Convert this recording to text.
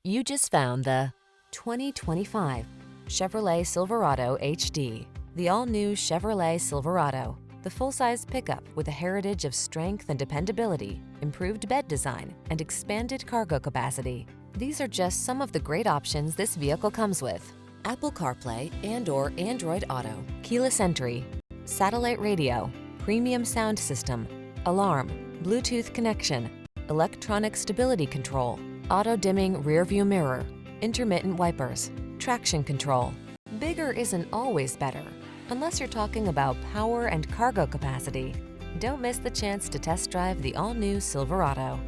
You just found the 2025 Chevrolet Silverado HD. The all-new Chevrolet Silverado, the full-size pickup with a heritage of strength and dependability, improved bed design, and expanded cargo capacity. These are just some of the great options this vehicle comes with: Apple CarPlay and/or Android Auto, keyless entry, satellite radio, premium sound system, alarm, Bluetooth connection, electronic stability control, auto-dimming rear-view mirror, intermittent wipers, traction control. Bigger isn't always better, unless you're talking about power and cargo capacity. Don't miss the chance to test drive the all-new Silverado.